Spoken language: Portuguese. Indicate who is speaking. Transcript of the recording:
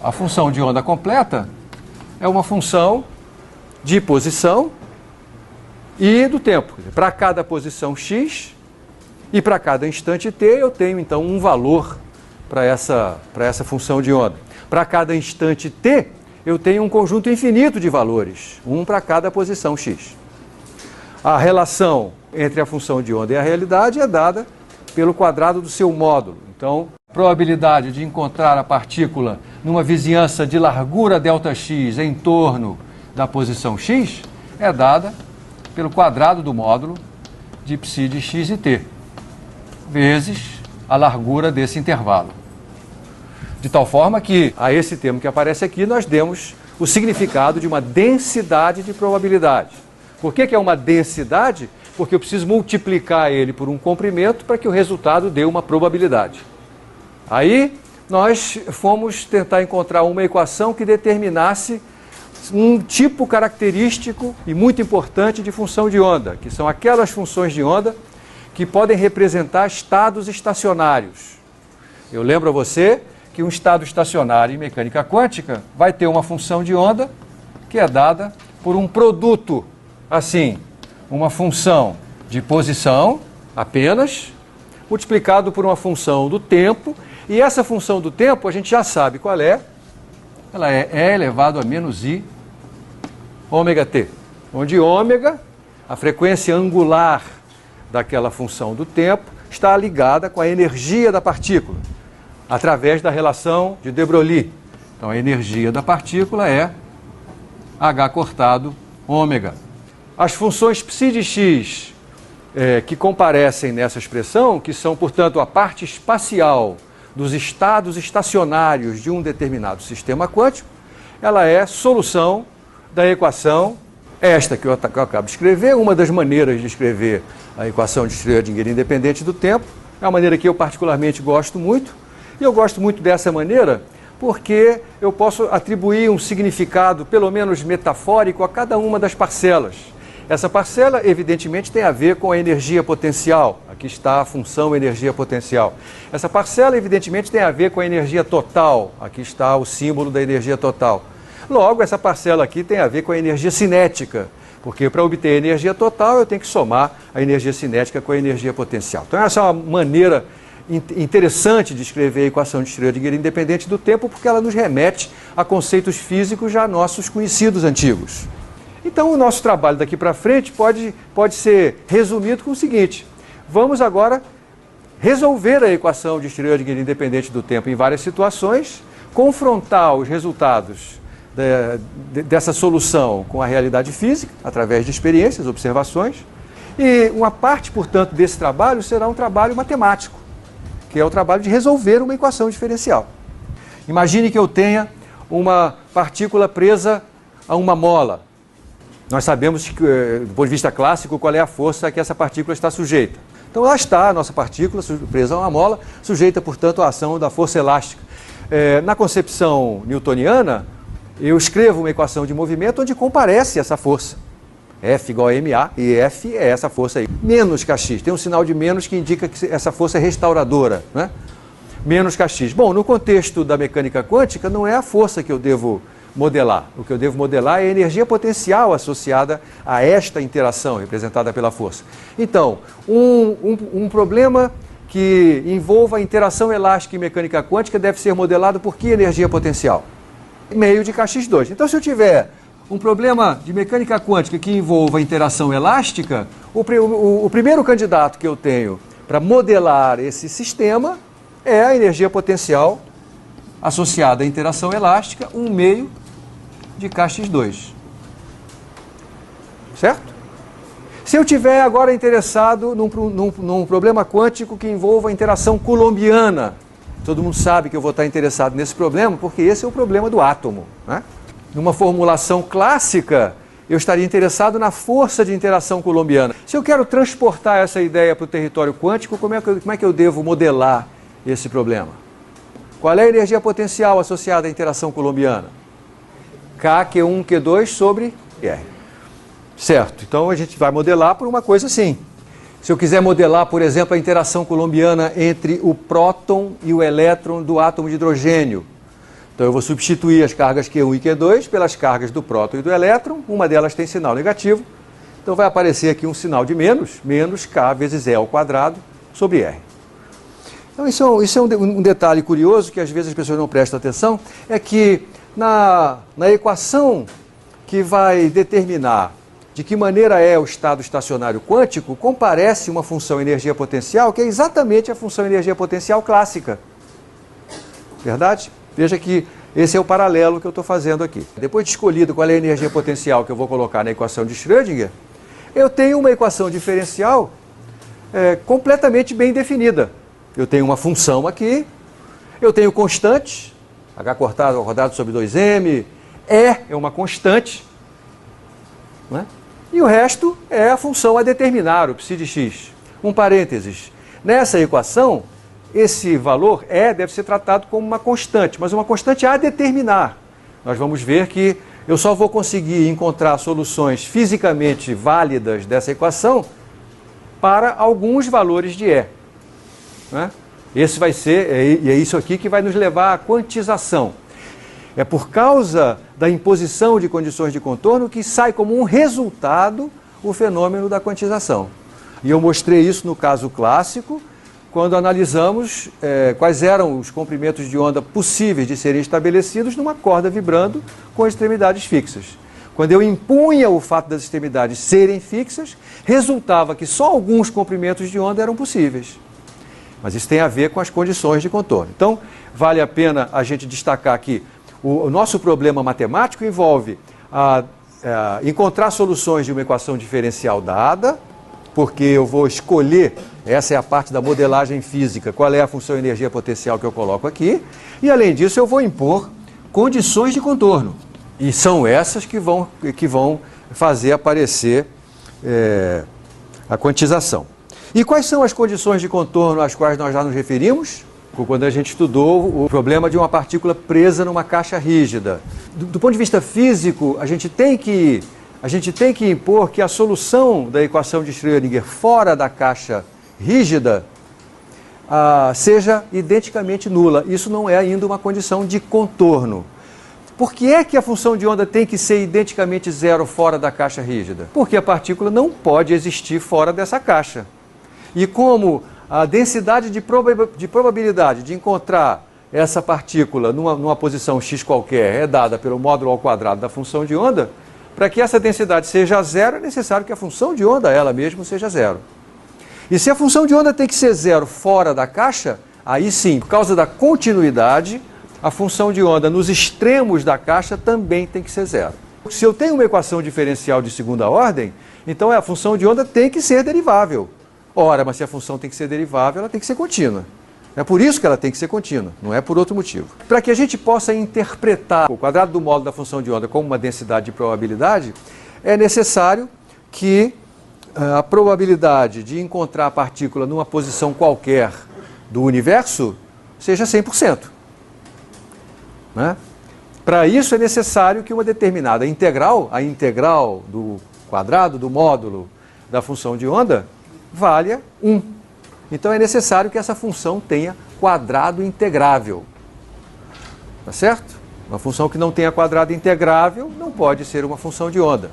Speaker 1: A função de onda completa é uma função de posição e do tempo. Para cada posição x e para cada instante t, eu tenho então um valor para essa função de onda. Para cada instante t, eu tenho um conjunto infinito de valores, um para cada posição x. A relação entre a função de onda e a realidade é dada pelo quadrado do seu módulo. Então, a probabilidade de encontrar a partícula numa vizinhança de largura ΔX em torno da posição x é dada pelo quadrado do módulo de psi de x e t, vezes a largura desse intervalo. De tal forma que, a esse termo que aparece aqui, nós demos o significado de uma densidade de probabilidade. Por que é uma densidade? Porque eu preciso multiplicar ele por um comprimento para que o resultado dê uma probabilidade. Aí, nós fomos tentar encontrar uma equação que determinasse um tipo característico e muito importante de função de onda, que são aquelas funções de onda que podem representar estados estacionários. Eu lembro a você que um estado estacionário em mecânica quântica vai ter uma função de onda que é dada por um produto, assim, uma função de posição apenas, multiplicado por uma função do tempo, e essa função do tempo a gente já sabe qual é, ela é E elevado a menos I ômega t, onde ômega, a frequência angular daquela função do tempo, está ligada com a energia da partícula, através da relação de de Broglie. Então a energia da partícula é H cortado ômega. As funções psi de x que comparecem nessa expressão, que são, portanto, a parte espacial dos estados estacionários de um determinado sistema quântico, ela é solução da equação, esta que eu acabo de escrever. Uma das maneiras de escrever a equação de Schrödinger independente do tempo, é uma maneira que eu particularmente gosto muito, e eu gosto muito dessa maneira porque eu posso atribuir um significado, pelo menos metafórico, a cada uma das parcelas. Essa parcela, evidentemente, tem a ver com a energia potencial. Aqui está a função energia potencial. Essa parcela, evidentemente, tem a ver com a energia total. Aqui está o símbolo da energia total. Logo, essa parcela aqui tem a ver com a energia cinética, porque para obter a energia total eu tenho que somar a energia cinética com a energia potencial. Então essa é uma maneira interessante de escrever a equação de Schrödinger independente do tempo, porque ela nos remete a conceitos físicos já nossos conhecidos antigos. Então o nosso trabalho daqui para frente pode ser resumido com o seguinte: vamos agora resolver a equação de Schrödinger independente do tempo em várias situações, confrontar os resultados dessa solução com a realidade física, através de experiências, observações, e uma parte, portanto, desse trabalho será um trabalho matemático, que é o trabalho de resolver uma equação diferencial. Imagine que eu tenha uma partícula presa a uma mola. Nós sabemos, do ponto de vista clássico, qual é a força a que essa partícula está sujeita. Então lá está a nossa partícula presa a uma mola, sujeita, portanto, à ação da força elástica. Na concepção newtoniana, eu escrevo uma equação de movimento onde comparece essa força. F igual a ma, e F é essa força aí. Menos kx, tem um sinal de menos que indica que essa força é restauradora, né? Menos kx. Bom, no contexto da mecânica quântica, não é a força que eu devo modelar. O que eu devo modelar é a energia potencial associada a esta interação, representada pela força. Então, um problema que envolva a interação elástica em mecânica quântica deve ser modelado por que energia potencial? Meio de kx2. Então, se eu tiver um problema de mecânica quântica que envolva a interação elástica, o primeiro candidato que eu tenho para modelar esse sistema é a energia potencial associada à interação elástica, 1 meio de kx2. Certo? Se eu tiver agora interessado num problema quântico que envolva a interação coulombiana, todo mundo sabe que eu vou estar interessado nesse problema, porque esse é o problema do átomo, né? Numa formulação clássica, eu estaria interessado na força de interação coulombiana. Se eu quero transportar essa ideia para o território quântico, como é que eu devo modelar esse problema? Qual é a energia potencial associada à interação coulombiana? K, Q1, Q2 sobre R. Certo, então a gente vai modelar por uma coisa assim. Se eu quiser modelar, por exemplo, a interação coulombiana entre o próton e o elétron do átomo de hidrogênio, então eu vou substituir as cargas Q1 e Q2 pelas cargas do próton e do elétron, uma delas tem sinal negativo, então vai aparecer aqui um sinal de menos K vezes E ao quadrado sobre R. Então isso é um detalhe curioso que às vezes as pessoas não prestam atenção, é que na equação que vai determinar de que maneira é o estado estacionário quântico, comparece uma função energia potencial que é exatamente a função energia potencial clássica. Verdade? Veja que esse é o paralelo que eu estou fazendo aqui. Depois de escolhido qual é a energia potencial que eu vou colocar na equação de Schrödinger, eu tenho uma equação diferencial completamente bem definida. Eu tenho uma função aqui, eu tenho constantes, h cortado ao quadrado sobre 2m, E é uma constante, né? E o resto é a função a determinar, o psi de x. Um parênteses. Nessa equação, esse valor E deve ser tratado como uma constante, mas uma constante a determinar. Nós vamos ver que eu só vou conseguir encontrar soluções fisicamente válidas dessa equação para alguns valores de E, né? Esse vai ser, e é isso aqui que vai nos levar à quantização. É por causa da imposição de condições de contorno que sai como um resultado o fenômeno da quantização. E eu mostrei isso no caso clássico, quando analisamos quais eram os comprimentos de onda possíveis de serem estabelecidos numa corda vibrando com extremidades fixas. Quando eu impunha o fato das extremidades serem fixas, resultava que só alguns comprimentos de onda eram possíveis. Mas isso tem a ver com as condições de contorno. Então, vale a pena a gente destacar que o nosso problema matemático envolve encontrar soluções de uma equação diferencial dada, porque eu vou escolher, essa é a parte da modelagem física, qual é a função energia potencial que eu coloco aqui, e além disso eu vou impor condições de contorno. E são essas que vão fazer aparecer a quantização. E quais são as condições de contorno às quais nós já nos referimos? Quando a gente estudou o problema de uma partícula presa numa caixa rígida. Do ponto de vista físico, a gente tem que impor que a solução da equação de Schrödinger fora da caixa rígida seja identicamente nula. Isso não é ainda uma condição de contorno. Por que é que a função de onda tem que ser identicamente zero fora da caixa rígida? Porque a partícula não pode existir fora dessa caixa. E como a densidade de probabilidade de encontrar essa partícula numa posição x qualquer é dada pelo módulo ao quadrado da função de onda, para que essa densidade seja zero, é necessário que a função de onda, ela mesma, seja zero. E se a função de onda tem que ser zero fora da caixa, aí sim, por causa da continuidade, a função de onda nos extremos da caixa também tem que ser zero. Se eu tenho uma equação diferencial de segunda ordem, então a função de onda tem que ser derivável. Ora, mas se a função tem que ser derivável, ela tem que ser contínua. É por isso que ela tem que ser contínua, não é por outro motivo. Para que a gente possa interpretar o quadrado do módulo da função de onda como uma densidade de probabilidade, é necessário que a probabilidade de encontrar a partícula numa posição qualquer do universo seja 100%. Né? Para isso é necessário que uma determinada integral, a integral do quadrado do módulo da função de onda, valha 1. Então é necessário que essa função tenha quadrado integrável. Tá certo? Uma função que não tenha quadrado integrável não pode ser uma função de onda.